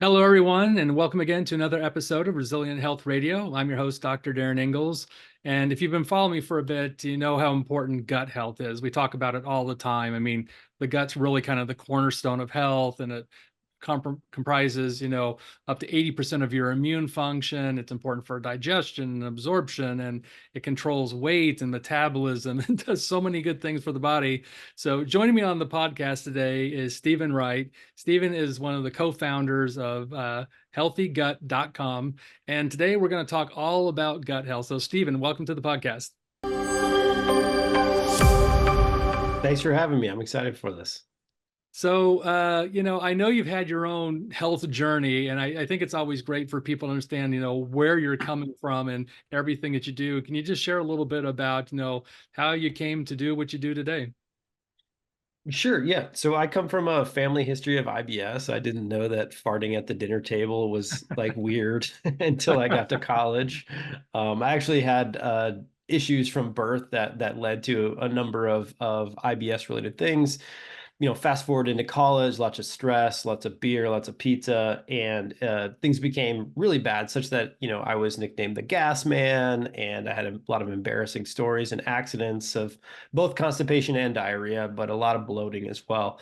Hello, everyone, and welcome again to another episode of Resilient Health Radio. I'm your host, Dr. Darin Ingels. And if you've been following me for a bit, you know how important gut health is. We talk about it all the time. I mean, the gut's really kind of the cornerstone of health, and it comprises, up to 80% of your immune function. It's important for digestion and absorption, and it controls weight and metabolism and does so many good things for the body. So joining me on the podcast today is Steven Wright. Steven is one of the co-founders of healthygut.com. And today we're going to talk all about gut health. So Steven, welcome to the podcast. Thanks for having me. I'm excited for this. So, I know you've had your own health journey, and I think it's always great for people to understand, where you're coming from and everything that you do. Can you just share a little bit about, how you came to do what you do today? Sure, yeah. So I come from a family history of IBS. I didn't know that farting at the dinner table was like weird until I got to college. I actually had issues from birth that led to a number of IBS related things. Fast forward into college, lots of stress, lots of beer, lots of pizza, and things became really bad, such that, I was nicknamed the gas man, and I had a lot of embarrassing stories and accidents of both constipation and diarrhea, but a lot of bloating as well.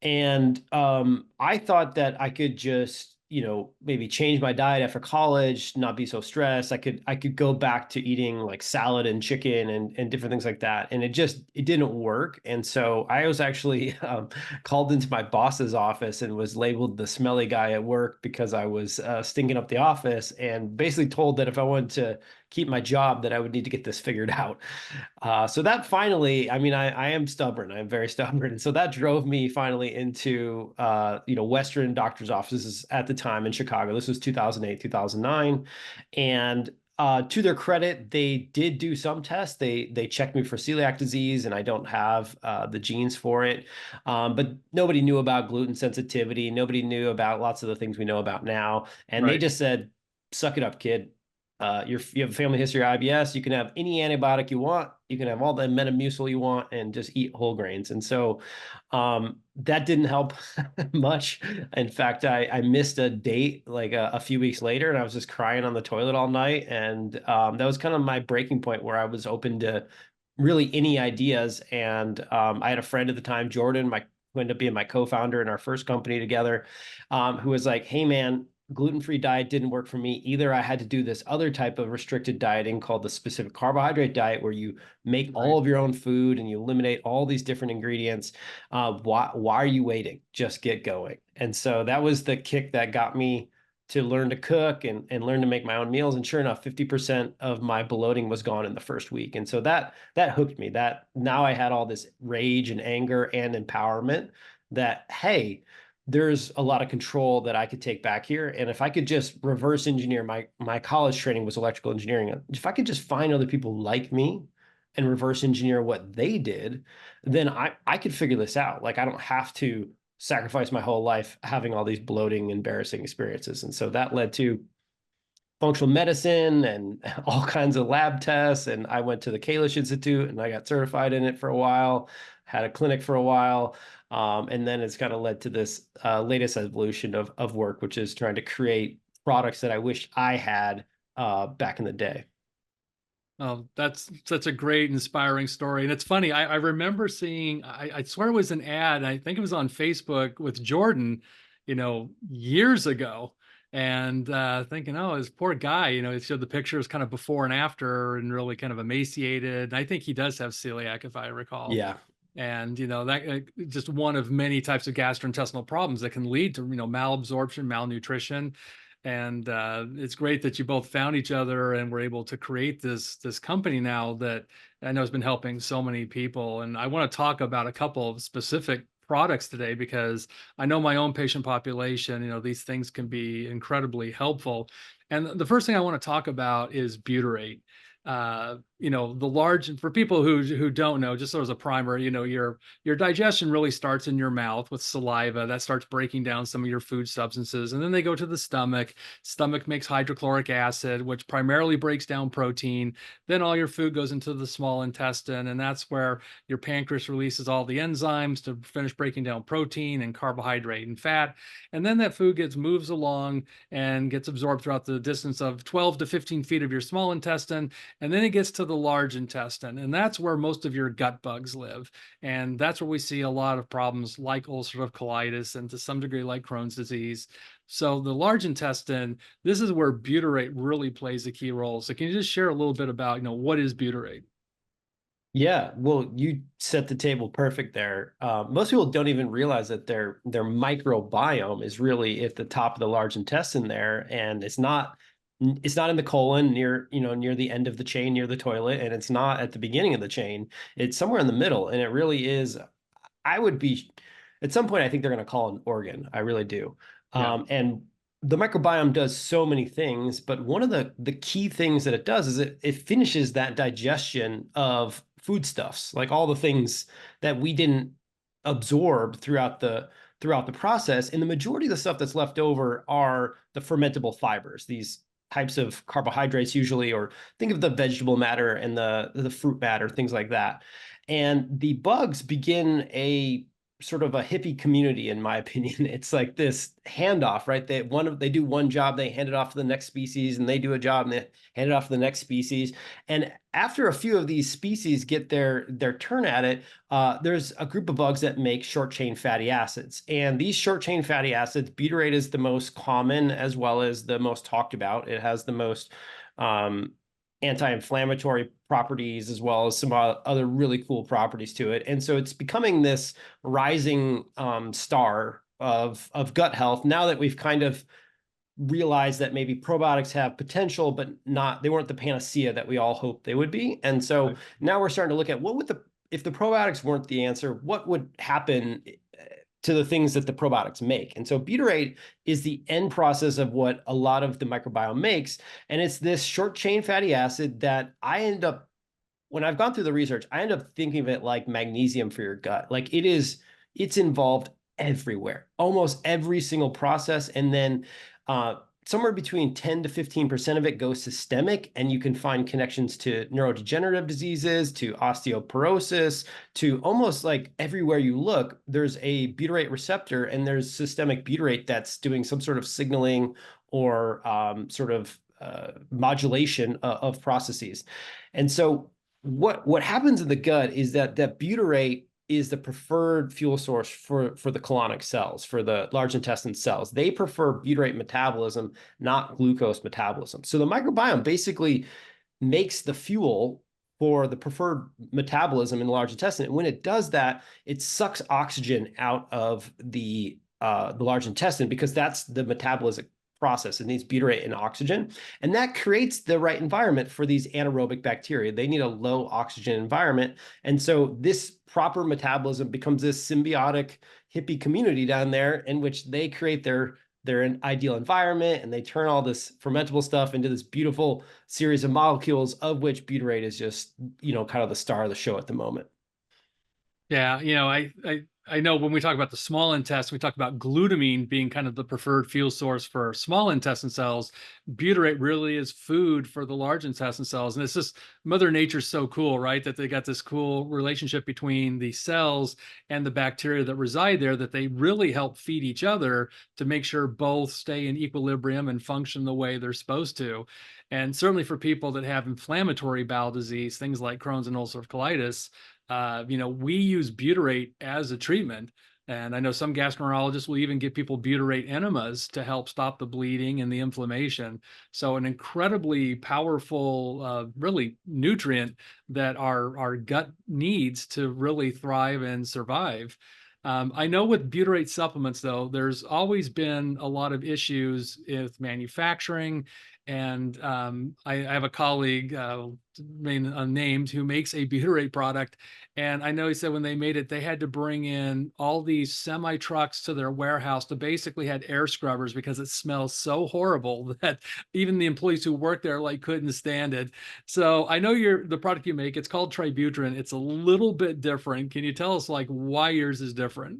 And I thought that I could just, maybe change my diet after college, not be so stressed. I could go back to eating like salad and chicken and different things like that. And it didn't work. And so I was actually called into my boss's office and was labeled the smelly guy at work because I was stinking up the office, and basically told that if I wanted to keep my job, that I would need to get this figured out. So that finally, I mean, I am stubborn. I'm very stubborn. And so that drove me finally into, Western doctor's offices at the time in Chicago. This was 2008, 2009. And to their credit, they did do some tests. They checked me for celiac disease, and I don't have the genes for it. But nobody knew about gluten sensitivity. Nobody knew about lots of the things we know about now. And they Right. just said, suck it up, kid. You have a family history of IBS. You can have any antibiotic you want. You can have all the Metamucil you want, and just eat whole grains. And so that didn't help much. In fact, I missed a date like a few weeks later, and I was just crying on the toilet all night. And that was kind of my breaking point, where I was open to really any ideas. And I had a friend at the time, Jordan, who ended up being my co-founder in our first company together, who was like, hey, man, gluten-free diet didn't work for me either. I had to do this other type of restricted dieting called the specific carbohydrate diet, where you make all of your own food and you eliminate all these different ingredients. Why are you waiting? Just get going. And so that was the kick that got me to learn to cook and learn to make my own meals. And sure enough, 50% of my bloating was gone in the first week. And so that hooked me. That now I had all this rage and anger and empowerment that, hey, there's a lot of control that I could take back here. And if I could just reverse engineer, my college training was electrical engineering. If I could just find other people like me and reverse engineer what they did, then I could figure this out. Like, I don't have to sacrifice my whole life having all these bloating, embarrassing experiences. And so that led to functional medicine and all kinds of lab tests. And I went to the Kalish Institute and I got certified in it for a while, had a clinic for a while. And then it's kind of led to this latest evolution of work, which is trying to create products that I wish I had back in the day. Oh, that's such a great, inspiring story. And it's funny, I remember seeing, I swear it was an ad, I think it was on Facebook with Jordan, years ago. And thinking, oh, this poor guy, it showed the pictures kind of before and after, and really kind of emaciated. And I think he does have celiac, if I recall. Yeah. And, that just one of many types of gastrointestinal problems that can lead to, malabsorption, malnutrition. And it's great that you both found each other and were able to create this company now that I know has been helping so many people. And I want to talk about a couple of specific products today, because I know my own patient population, these things can be incredibly helpful. And the first thing I want to talk about is Butyrate. the large, for people who don't know, just as a primer, your digestion really starts in your mouth with saliva that starts breaking down some of your food substances, and then they go to the stomach. Stomach makes hydrochloric acid, which primarily breaks down protein. Then all your food goes into the small intestine, and that's where your pancreas releases all the enzymes to finish breaking down protein and carbohydrate and fat. And then that food moves along and gets absorbed throughout the distance of 12 to 15 feet of your small intestine, and then it gets to the large intestine, and that's where most of your gut bugs live. And that's where we see a lot of problems like ulcerative colitis and to some degree like Crohn's disease. So the large intestine, this is where butyrate really plays a key role. So can you just share a little bit about, what is butyrate? Yeah, well, you set the table perfect there. Most people don't even realize that their microbiome is really at the top of the large intestine there, and it's not in the colon near the end of the chain near the toilet, and it's not at the beginning of the chain. It's somewhere in the middle, and it really is. I would be at some point, I think they're going to call it an organ. I really do. Yeah. And the microbiome does so many things, but one of the key things that it does is it finishes that digestion of foodstuffs, like all the things that we didn't absorb throughout the process. And the majority of the stuff that's left over are the fermentable fibers, these types of carbohydrates usually, or think of the vegetable matter and the fruit matter, things like that. And the bugs begin a sort of a hippie community, in my opinion. It's like this handoff, right? They do one job, they hand it off to the next species, and they do a job and they hand it off to the next species. And after a few of these species get their turn at it, there's a group of bugs that make short chain fatty acids. And these short chain fatty acids, butyrate is the most common as well as the most talked about. It has the most anti-inflammatory properties as well as some other really cool properties to it. And so it's becoming this rising star of gut health now that we've kind of realized that maybe probiotics have potential, but they weren't the panacea that we all hoped they would be. And so now we're starting to look at if the probiotics weren't the answer, what would happen to the things that the probiotics make. And so butyrate is the end process of what a lot of the microbiome makes. And it's this short chain fatty acid that when I've gone through the research, I end up thinking of it like magnesium for your gut. Like it's involved everywhere, almost every single process. And then somewhere between 10 to 15% of it goes systemic, and you can find connections to neurodegenerative diseases, to osteoporosis, to almost like everywhere you look, there's a butyrate receptor, and there's systemic butyrate that's doing some sort of signaling or modulation of processes. And so what happens in the gut is that butyrate is the preferred fuel source for the colonic cells, for the large intestine cells. They prefer butyrate metabolism, not glucose metabolism. So the microbiome basically makes the fuel for the preferred metabolism in the large intestine. And when it does that, it sucks oxygen out of the large intestine, because that's the metabolic process. It needs butyrate and oxygen, and that creates the right environment for these anaerobic bacteria. They need a low oxygen environment. And so this proper metabolism becomes this symbiotic hippie community down there, in which they create their ideal environment, and they turn all this fermentable stuff into this beautiful series of molecules, of which butyrate is just, kind of the star of the show at the moment. Yeah, I know when we talk about the small intestine, we talk about glutamine being kind of the preferred fuel source for small intestine cells. Butyrate really is food for the large intestine cells. And it's just, Mother Nature's so cool, right? That they got this cool relationship between the cells and the bacteria that reside there, that they really help feed each other to make sure both stay in equilibrium and function the way they're supposed to. And certainly for people that have inflammatory bowel disease, things like Crohn's and ulcerative colitis, we use butyrate as a treatment. And I know some gastroenterologists will even give people butyrate enemas to help stop the bleeding and the inflammation. So an incredibly powerful, really nutrient that our gut needs to really thrive and survive. I know with butyrate supplements, though, there's always been a lot of issues with manufacturing And I have a colleague, unnamed, who makes a butyrate product. And I know he said when they made it, they had to bring in all these semi trucks to their warehouse to basically had air scrubbers because it smells so horrible that even the employees who work there like couldn't stand it. So I know the product you make, it's called Tributyrin. It's a little bit different. Can you tell us like why yours is different?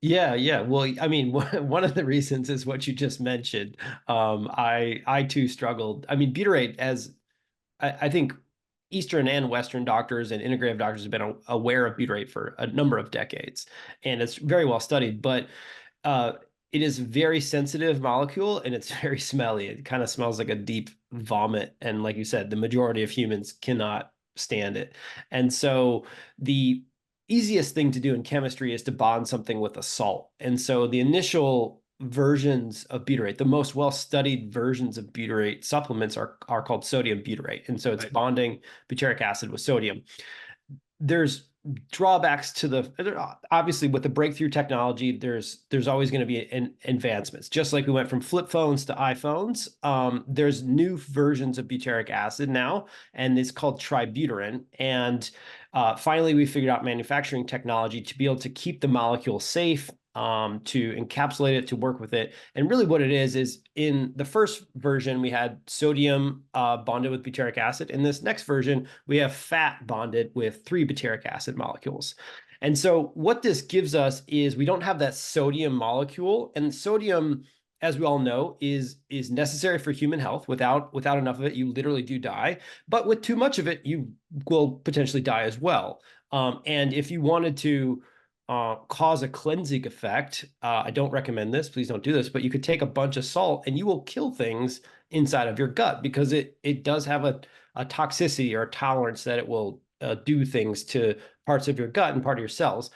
Yeah, yeah. Well, I mean, one of the reasons is what you just mentioned. I too struggled. I mean, butyrate, as I think Eastern and Western doctors and integrative doctors have been aware of butyrate for a number of decades, and it's very well studied. But uh, it is a very sensitive molecule, and it's very smelly. It kind of smells like a deep vomit, and like you said, the majority of humans cannot stand it. And so the easiest thing to do in chemistry is to bond something with a salt. And so the initial versions of butyrate, the most well-studied versions of butyrate supplements are called sodium butyrate. And so it's Right. bonding butyric acid with sodium. There's drawbacks to obviously with the breakthrough technology, there's always going to be advancements. Just like we went from flip phones to iPhones, there's new versions of butyric acid now, and it's called tributyrin. And finally, we figured out manufacturing technology to be able to keep the molecule safe, to encapsulate it, to work with it. And really what it is in the first version, we had sodium bonded with butyric acid. In this next version, we have fat bonded with 3 butyric acid molecules. And so what this gives us is we don't have that sodium molecule, and sodium, as we all know, is necessary for human health. Without enough of it, you literally do die. But with too much of it, you will potentially die as well. And if you wanted to cause a cleansing effect, I don't recommend this. Please don't do this. But you could take a bunch of salt and you will kill things inside of your gut because it does have a toxicity or a tolerance that it will do things to parts of your gut and part of your cells.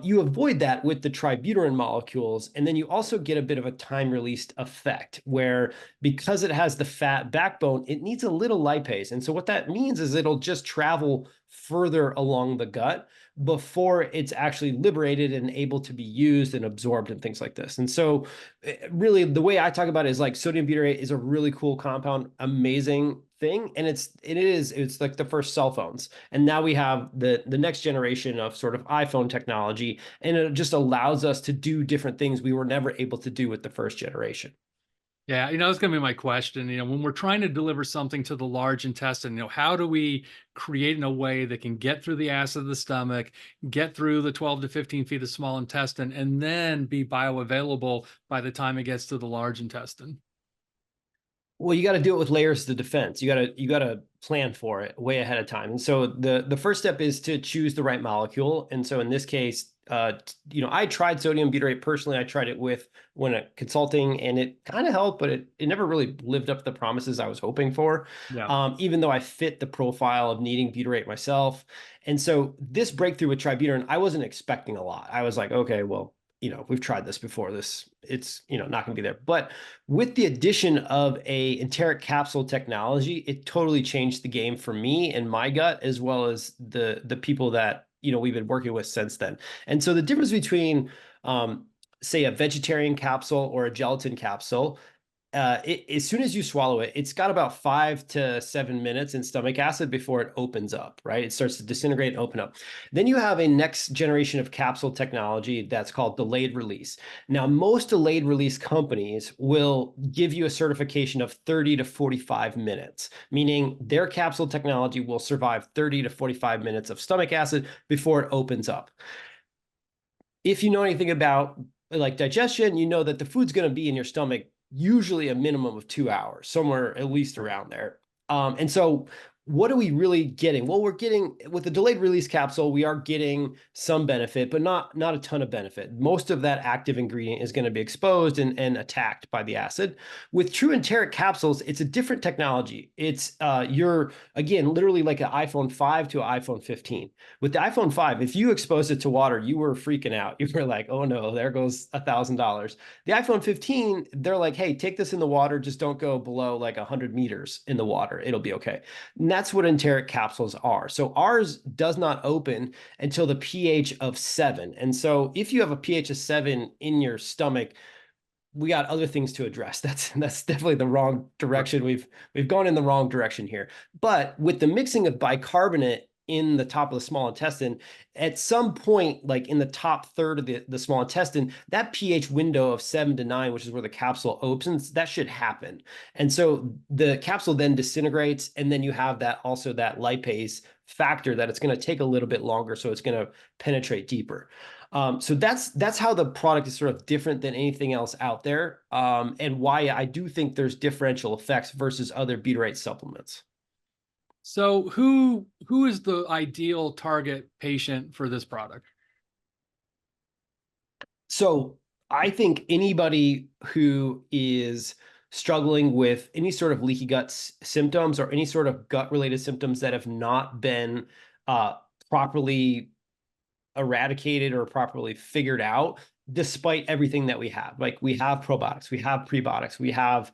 You avoid that with the tributyrin molecules, and then you also get a bit of a time-released effect where, because it has the fat backbone, it needs a little lipase. And so what that means is it'll just travel further along the gut before it's actually liberated and able to be used and absorbed and things like this. And so really the way I talk about it is like sodium butyrate is a really cool compound, amazing thing. And it's like the first cell phones. And now we have the next generation of sort of iPhone technology, and it just allows us to do different things we were never able to do with the first generation. Yeah, that's going to be my question. When we're trying to deliver something to the large intestine, how do we create in a way that can get through the acid of the stomach, get through the 12 to 15 feet of small intestine, and then be bioavailable by the time it gets to the large intestine? Well, you got to do it with layers of defense. You got to plan for it way ahead of time. And so the first step is to choose the right molecule. And so in this case, I tried sodium butyrate personally. I tried it when consulting, and it kind of helped, but it never really lived up to the promises I was hoping for. Yeah. Even though I fit the profile of needing butyrate myself. And so this breakthrough with tributyrin, I wasn't expecting a lot. I was like, okay, well, we've tried this before. It's not going to be there. But with the addition of a enteric capsule technology, it totally changed the game for me and my gut, as well as the people that we've been working with since then. And so the difference between say a vegetarian capsule or a gelatin capsule, as soon as you swallow it, it's got about 5 to 7 minutes in stomach acid before it opens up, right? It starts to disintegrate and open up. Then you have a next generation of capsule technology that's called delayed release. Now, most delayed release companies will give you a certification of 30 to 45 minutes, meaning their capsule technology will survive 30 to 45 minutes of stomach acid before it opens up. If you know anything about like digestion, you know that the food's going to be in your stomach usually a minimum of 2 hours, somewhere at least around there. And so what are we really getting? Well, we're getting, with the delayed release capsule, we are getting some benefit, but not a ton of benefit. Most of that active ingredient is going to be exposed and attacked by the acid. With true enteric capsules, it's a different technology. It's you're, again, literally like an iPhone 5 to an iPhone 15. With the iPhone 5, if you exposed it to water, you were freaking out. You were like, oh no, there goes $1,000. The iPhone 15, they're like, hey, take this in the water. Just don't go below like 100 meters in the water. It'll be okay. And that's what enteric capsules are. So ours does not open until the pH of 7. And so if you have a pH of 7 in your stomach, we got other things to address. That's definitely the wrong direction. We've gone in the wrong direction here. But with the mixing of bicarbonate in the top of the small intestine, at some point, like in the top third of the small intestine, that pH window of 7 to 9, which is where the capsule opens, that should happen. And so the capsule then disintegrates, and then you have that also that lipase factor that it's going to take a little bit longer, so it's going to penetrate deeper. So that's how the product is sort of different than anything else out there, and why I do think there's differential effects versus other butyrate supplements. So who is the ideal target patient for this product? So I think anybody who is struggling with any sort of leaky gut symptoms or any sort of gut-related symptoms that have not been properly eradicated or properly figured out, despite everything that we have. Like, we have probiotics, we have prebiotics, we have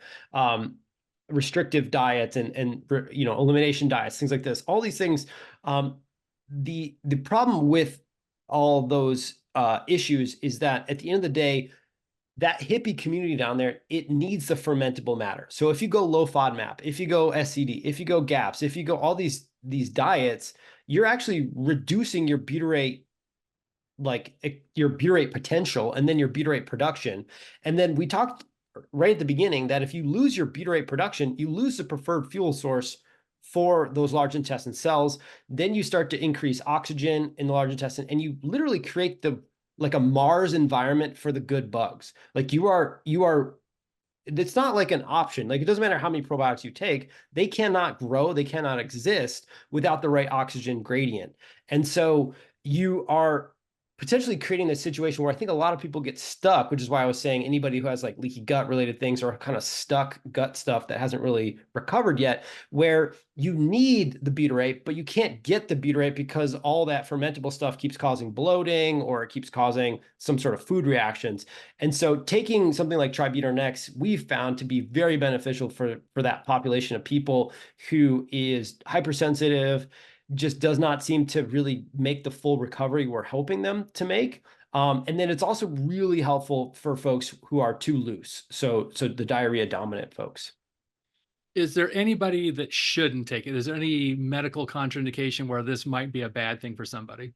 restrictive diets and elimination diets, things like this. All these things. The problem with all those issues is that at the end of the day, that hippie community down there, it needs the fermentable matter. So if you go low FODMAP, if you go SCD, if you go GAPS, if you go all these diets, you're actually reducing your butyrate, like your butyrate potential, and then your butyrate production. And then we talked right at the beginning that if you lose your butyrate production, you lose the preferred fuel source for those large intestine cells. Then you start to increase oxygen in the large intestine, and you literally create like a Mars environment for the good bugs. Like you are, it's not like an option. Like, it doesn't matter how many probiotics you take, they cannot grow, they cannot exist without the right oxygen gradient. And so you are potentially creating this situation where I think a lot of people get stuck, which is why I was saying anybody who has like leaky gut related things or kind of stuck gut stuff that hasn't really recovered yet, where you need the butyrate, but you can't get the butyrate because all that fermentable stuff keeps causing bloating or it keeps causing some sort of food reactions. And so taking something like Tributyrin-X, we've found to be very beneficial for that population of people who is hypersensitive, just does not seem to really make the full recovery we're hoping them to make. And then it's also really helpful for folks who are too loose. So the diarrhea dominant folks. Is there anybody that shouldn't take it? Is there any medical contraindication where this might be a bad thing for somebody?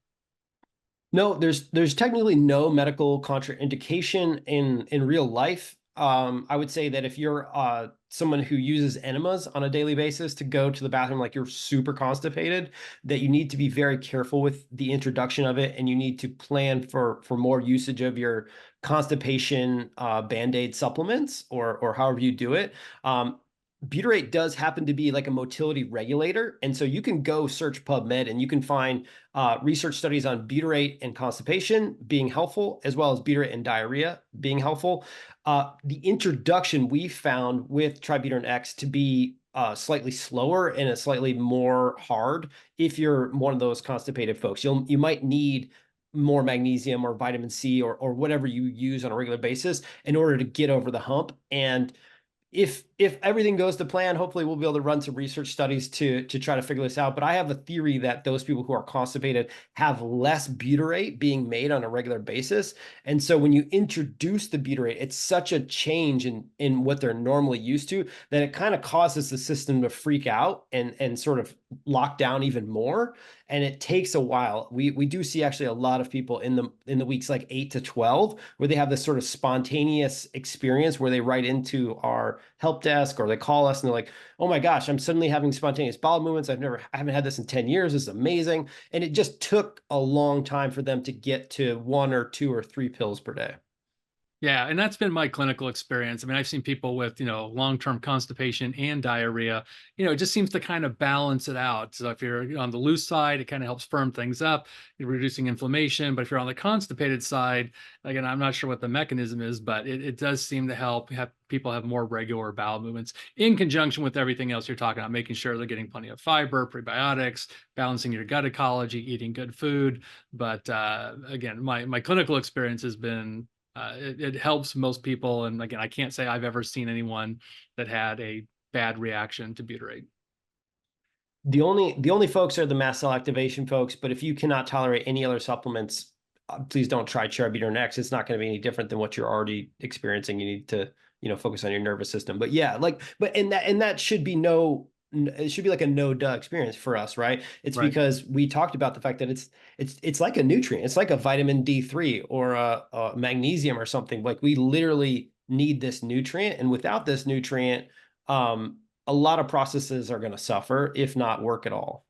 No, there's technically no medical contraindication in real life. I would say that if you're someone who uses enemas on a daily basis to go to the bathroom, like you're super constipated, that you need to be very careful with the introduction of it, and you need to plan for more usage of your constipation Band-Aid supplements or however you do it. Butyrate does happen to be like a motility regulator. And so you can go search PubMed and you can find research studies on butyrate and constipation being helpful, as well as butyrate and diarrhea being helpful. The introduction we found with Tributyrin-X to be slightly slower and a slightly more hard if you're one of those constipated folks. You might need more magnesium or vitamin C or whatever you use on a regular basis in order to get over the hump. And if everything goes to plan, hopefully we'll be able to run some research studies to try to figure this out. But I have a theory that those people who are constipated have less butyrate being made on a regular basis. And so when you introduce the butyrate, it's such a change in what they're normally used to that it kind of causes the system to freak out and sort of lock down even more. And it takes a while. We do see actually a lot of people in the weeks like 8 to 12 where they have this sort of spontaneous experience where they write into our help desk or they call us and they're like, oh my gosh, I'm suddenly having spontaneous bowel movements. I haven't had this in 10 years. This is amazing. And it just took a long time for them to get to 1 or 2 or 3 pills per day. Yeah, and that's been my clinical experience. I mean, I've seen people with, long-term constipation and diarrhea. It just seems to kind of balance it out. So if you're on the loose side, it kind of helps firm things up, you're reducing inflammation. But if you're on the constipated side, again, I'm not sure what the mechanism is, but it does seem to help have people have more regular bowel movements in conjunction with everything else you're talking about, making sure they're getting plenty of fiber, prebiotics, balancing your gut ecology, eating good food. But again, my clinical experience has been it helps most people. And again, I can't say I've ever seen anyone that had a bad reaction to butyrate. The only folks are the mast cell activation folks, but if you cannot tolerate any other supplements, please don't try Tributyrin-X. It's not going to be any different than what you're already experiencing. You need to, focus on your nervous system. But yeah, and that should be it should be like a no duh experience for us, right? It's Right. because we talked about the fact that it's like a nutrient. It's like a vitamin D3 or a magnesium or something. Like we literally need this nutrient, and without this nutrient, a lot of processes are going to suffer, if not work at all.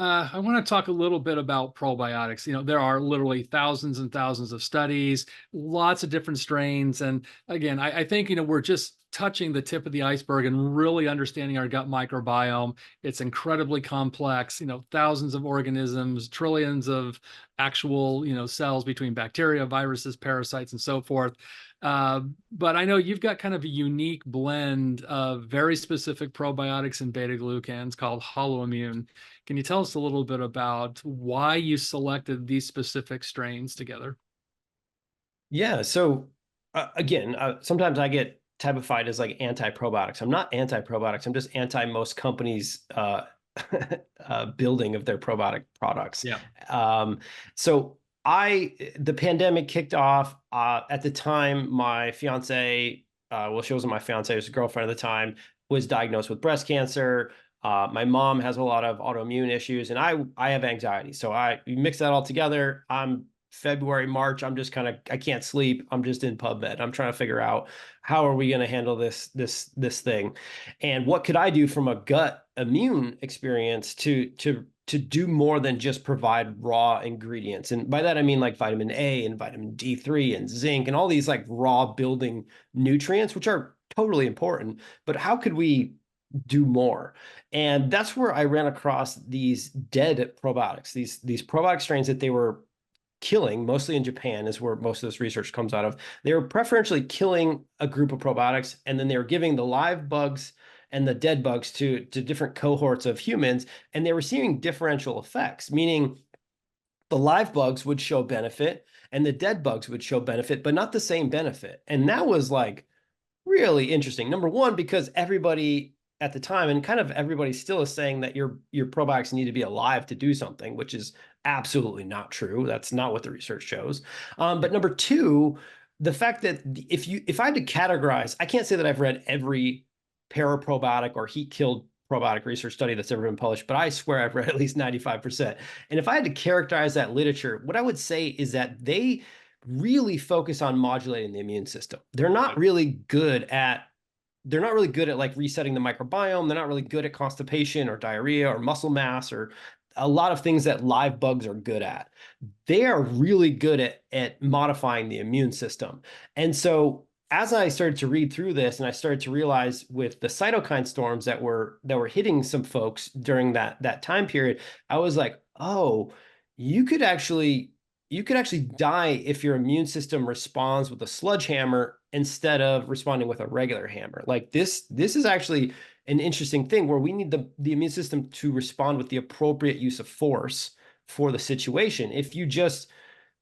I want to talk a little bit about probiotics. There are literally thousands and thousands of studies, lots of different strains. And again, I think, we're just touching the tip of the iceberg and really understanding our gut microbiome. It's incredibly complex, thousands of organisms, trillions of actual, cells between bacteria, viruses, parasites, and so forth. But I know you've got kind of a unique blend of very specific probiotics and beta glucans called HoloImmune. Can you tell us a little bit about why you selected these specific strains together? Yeah. So again, sometimes I get typified as like anti-probiotics. I'm not anti-probiotics. I'm just anti most companies' building of their probiotic products. Yeah. So the pandemic kicked off at the time. My fiance, well, she wasn't my fiance, it was a girlfriend at the time, was diagnosed with breast cancer. My mom has a lot of autoimmune issues, and I have anxiety. So you mix that all together. I'm February, March, I'm just I can't sleep. I'm just in PubMed. I'm trying to figure out how are we going to handle this thing, and what could I do from a gut immune experience to do more than just provide raw ingredients. And by that I mean like vitamin A and vitamin D3 and zinc and all these like raw building nutrients, which are totally important. But how could we do more? And that's where I ran across these dead probiotics, these probiotic strains that they were killing, mostly in Japan is where most of this research comes out of. They were preferentially killing a group of probiotics, and then they were giving the live bugs and the dead bugs to different cohorts of humans, and they were seeing differential effects, meaning the live bugs would show benefit and the dead bugs would show benefit, but not the same benefit. And that was like really interesting. Number one, because everybody at the time, and kind of everybody still, is saying that your probiotics need to be alive to do something, which is absolutely not true. That's not what the research shows. But number two, the fact that if I had to categorize, I can't say that I've read every paraprobiotic or heat-killed probiotic research study that's ever been published, but I swear I've read at least 95%. And if I had to characterize that literature, what I would say is that they really focus on modulating the immune system. They're not really good at like resetting the microbiome. They're not really good at constipation or diarrhea or muscle mass or a lot of things that live bugs are good at. They are really good at modifying the immune system. And so as I started to read through this, and I started to realize with the cytokine storms that were hitting some folks during that time period, I was like, oh, you could actually die if your immune system responds with a sledgehammer instead of responding with a regular hammer. Like this is actually an interesting thing where we need the immune system to respond with the appropriate use of force for the situation. If you just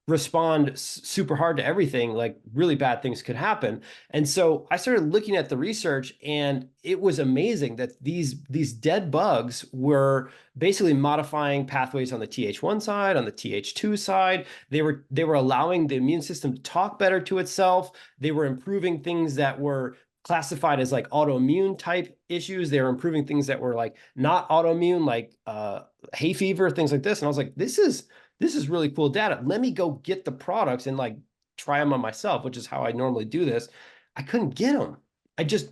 respond super hard to everything, like really bad things could happen. And so I started looking at the research, and it was amazing that these dead bugs were basically modifying pathways on the Th1 side, on the Th2 side. They were allowing the immune system to talk better to itself. They were improving things that were classified as like autoimmune type issues. They were improving things that were like not autoimmune, like hay fever, things like this. And I was like, this is really cool data. Let me go get the products and like try them on myself, which is how I normally do this. I couldn't get them.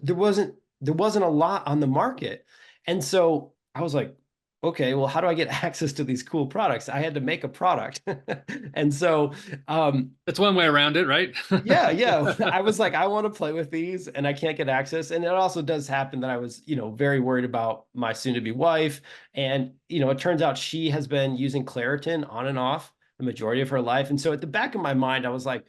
There wasn't a lot on the market. And so I was like, okay, well, how do I get access to these cool products? I had to make a product. And so that's one way around it, right? yeah. I was like, I want to play with these and I can't get access. And it also does happen that I was, very worried about my soon-to-be wife. And, it turns out she has been using Claritin on and off the majority of her life. And so at the back of my mind, I was like,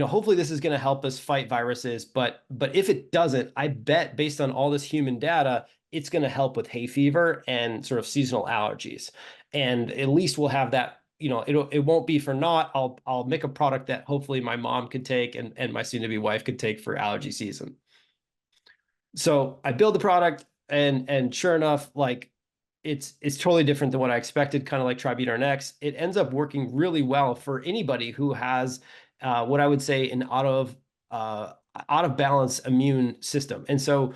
hopefully this is going to help us fight viruses. But if it doesn't, I bet based on all this human data, it's going to help with hay fever and sort of seasonal allergies. And at least we'll have that, it won't be for naught. I'll make a product that hopefully my mom could take and my soon-to-be wife could take for allergy season. So I build the product, and sure enough, like it's totally different than what I expected, kind of like Tributyrin-X. It ends up working really well for anybody who has what I would say an out of balance immune system. And so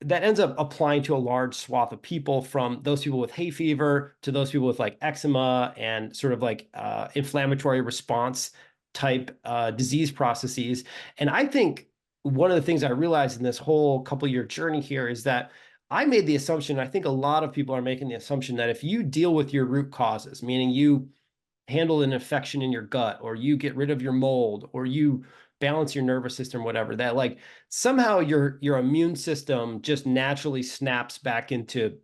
that ends up applying to a large swath of people, from those people with hay fever to those people with like eczema and sort of like inflammatory response type disease processes. And I think one of the things I realized in this whole couple year journey here is that I made the assumption, I think a lot of people are making the assumption, that if you deal with your root causes, meaning you handle an infection in your gut, or you get rid of your mold, or you balance your nervous system, whatever, that like somehow your immune system just naturally snaps back into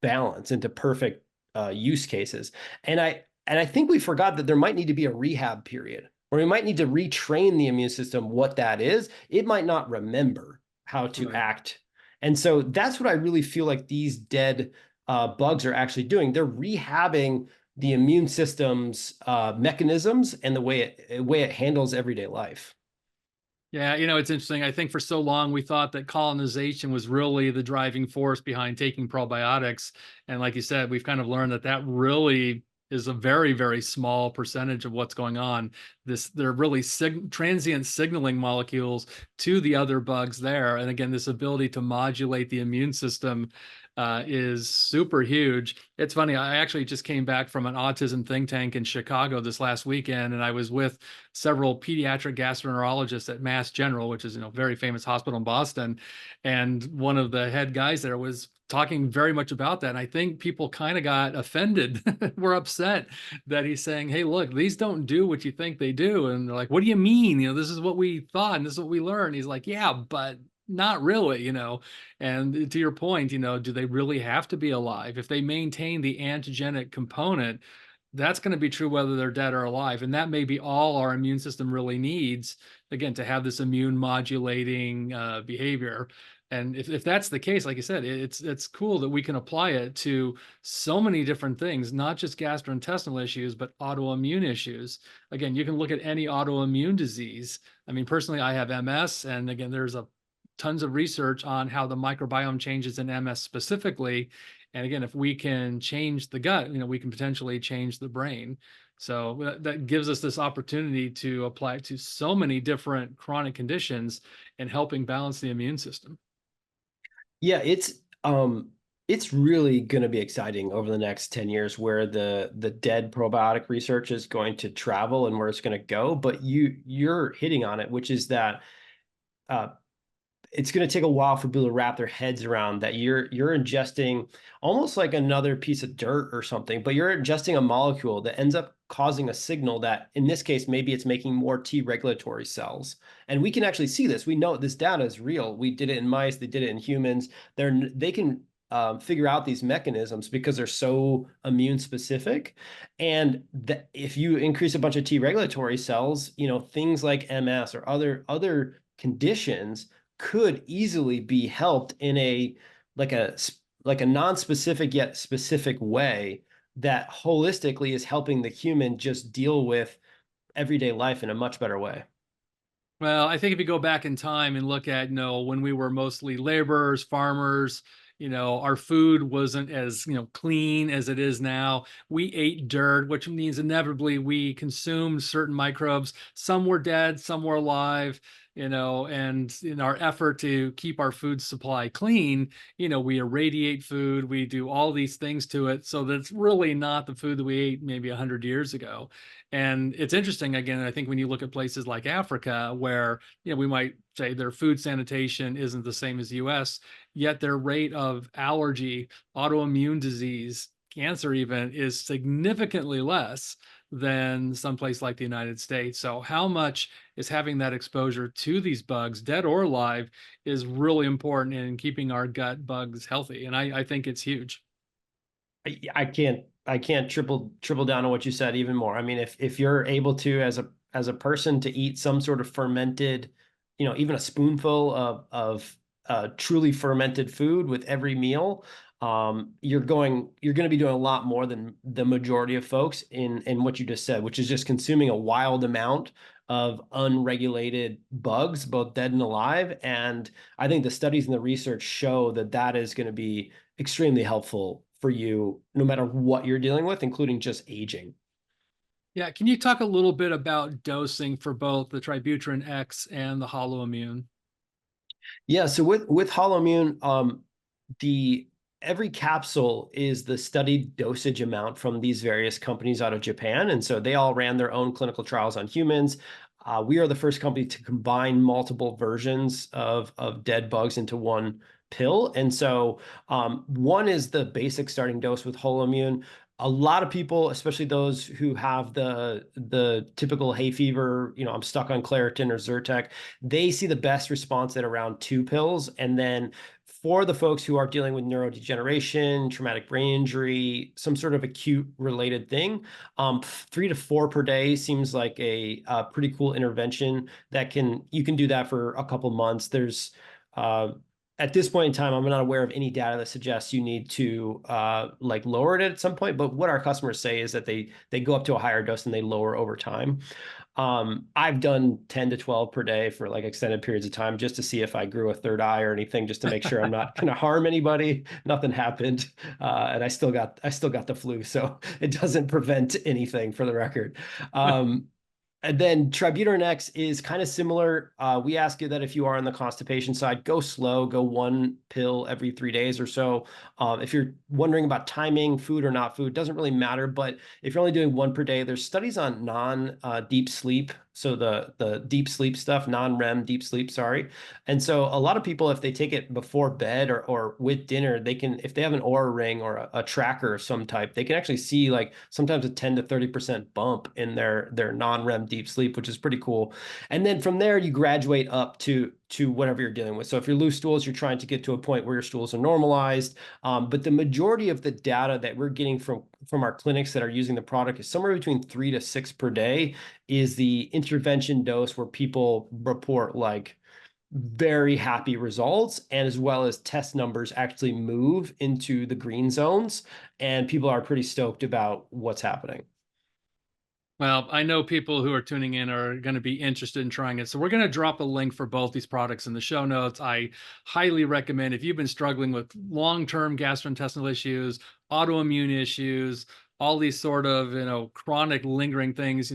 balance, into perfect use cases. And I think we forgot that there might need to be a rehab period, or we might need to retrain the immune system what that is. It might not remember how to act. And so that's what I really feel like these dead bugs are actually doing. They're rehabbing the immune system's mechanisms and the way it handles everyday life. Yeah, it's interesting. I think for so long we thought that colonization was really the driving force behind taking probiotics. And like you said, we've kind of learned that that really is a very, very small percentage of what's going on. They're really transient signaling molecules to the other bugs there. And again, this ability to modulate the immune system is super huge. It's funny, I actually just came back from an autism think tank in Chicago this last weekend, and I was with several pediatric gastroenterologists at Mass General, which is, very famous hospital in Boston. And one of the head guys there was talking very much about that. And I think people kind of got offended. We're upset that he's saying, hey, look, these don't do what you think they do. And they're like, what do you mean? This is what we thought and this is what we learned. He's like, yeah, but not really, And to your point, do they really have to be alive? If they maintain the antigenic component, that's going to be true whether they're dead or alive. And that may be all our immune system really needs, again, to have this immune modulating behavior. And if that's the case, like I said, it's cool that we can apply it to so many different things, not just gastrointestinal issues, but autoimmune issues. Again, you can look at any autoimmune disease. I mean, personally, I have MS, and again, there's tons of research on how the microbiome changes in MS specifically. And again, if we can change the gut, we can potentially change the brain. So that gives us this opportunity to apply it to so many different chronic conditions and helping balance the immune system. Yeah, it's really going to be exciting over the next 10 years where the dead probiotic research is going to travel and where it's going to go. But you're hitting on it, which is that it's going to take a while for people to wrap their heads around that you're ingesting almost like another piece of dirt or something, but you're ingesting a molecule that ends up causing a signal that, in this case, maybe it's making more T regulatory cells. And we can actually see this. We know this data is real. We did it in mice. They did it in humans. They can figure out these mechanisms because they're so immune specific. And if you increase a bunch of T regulatory cells, things like MS or other conditions could easily be helped in a non-specific yet specific way that holistically is helping the human just deal with everyday life in a much better way. Well, I think if you go back in time and look at, when we were mostly laborers, farmers, our food wasn't as, clean as it is now. We ate dirt, which means inevitably we consumed certain microbes. Some were dead, some were alive, and in our effort to keep our food supply clean, we irradiate food, we do all these things to it so that it's really not the food that we ate maybe 100 years ago. And it's interesting, again, I think when you look at places like Africa, where, we might say their food sanitation isn't the same as the US, yet their rate of allergy, autoimmune disease, cancer even, is significantly less than someplace like the United States. So how much is having that exposure to these bugs, dead or alive, is really important in keeping our gut bugs healthy. And I think it's huge. I can't triple down on what you said even more. I mean, if you're able to, as a person, to eat some sort of fermented, even a spoonful of truly fermented food with every meal, you're going to be doing a lot more than the majority of folks in what you just said, which is just consuming a wild amount of unregulated bugs, both dead and alive. And I think the studies and the research show that that is going to be extremely helpful for you, no matter what you're dealing with, including just aging. Yeah, can you talk a little bit about dosing for both the Tributyrin-X and the HoloImmune? Yeah, so with HoloImmune, the every capsule is the studied dosage amount from these various companies out of Japan. And so they all ran their own clinical trials on humans. We are the first company to combine multiple versions of dead bugs into one pill. And so one is the basic starting dose with HoloImmune. A lot of people, especially those who have the typical hay fever, I'm stuck on Claritin or Zyrtec, they see the best response at around 2 pills. And then for the folks who are dealing with neurodegeneration, traumatic brain injury, some sort of acute related thing, 3 to 4 per day seems like a pretty cool intervention that you can do that for a couple months. There's at this point in time, I'm not aware of any data that suggests you need to like lower it at some point. But what our customers say is that they go up to a higher dose and they lower over time. I've done 10 to 12 per day for like extended periods of time just to see if I grew a third eye or anything, just to make sure I'm not going to harm anybody. Nothing happened, and I still got the flu, so it doesn't prevent anything, for the record. And then Tributyrin-X is kind of similar. We ask you that if you are on the constipation side, go slow, go 1 pill every 3 days or so. If you're wondering about timing, food or not food, doesn't really matter. But if you're only doing 1 per day, there's studies on non-deep sleep. So the deep sleep stuff, non-REM deep sleep, sorry. And so a lot of people, if they take it before bed or with dinner, they can, if they have an Oura ring or a tracker of some type, they can actually see like sometimes a 10 to 30% bump in their non-REM deep sleep, which is pretty cool. And then from there, you graduate up to whatever you're dealing with. So if you're loose stools, you're trying to get to a point where your stools are normalized. But the majority of the data that we're getting from our clinics that are using the product is somewhere between 3 to 6 per day is the intervention dose, where people report like very happy results, and as well as test numbers actually move into the green zones, and people are pretty stoked about what's happening. Well, I know people who are tuning in are going to be interested in trying it. So we're going to drop a link for both these products in the show notes. I highly recommend, if you've been struggling with long-term gastrointestinal issues, autoimmune issues, all these sort of, chronic lingering things,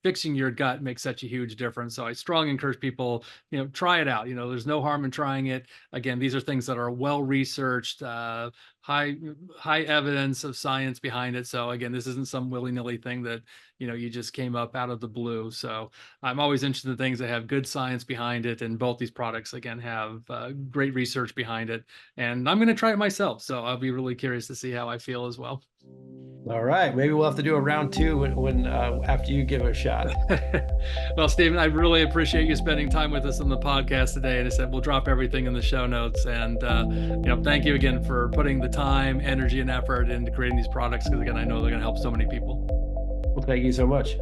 fixing your gut makes such a huge difference. So I strongly encourage people, try it out. There's no harm in trying it. Again, these are things that are well-researched, high evidence of science behind it. So again, this isn't some willy-nilly thing that, you just came up out of the blue. So I'm always interested in things that have good science behind it. And both these products, again, have great research behind it. And I'm going to try it myself. So I'll be really curious to see how I feel as well. All right, maybe we'll have to do a round 2 when after you give it a shot. Well, Steven, I really appreciate you spending time with us on the podcast today. And I said we'll drop everything in the show notes. And thank you again for putting the time, energy, and effort into creating these products, because again, I know they're going to help so many people. Well, thank you so much.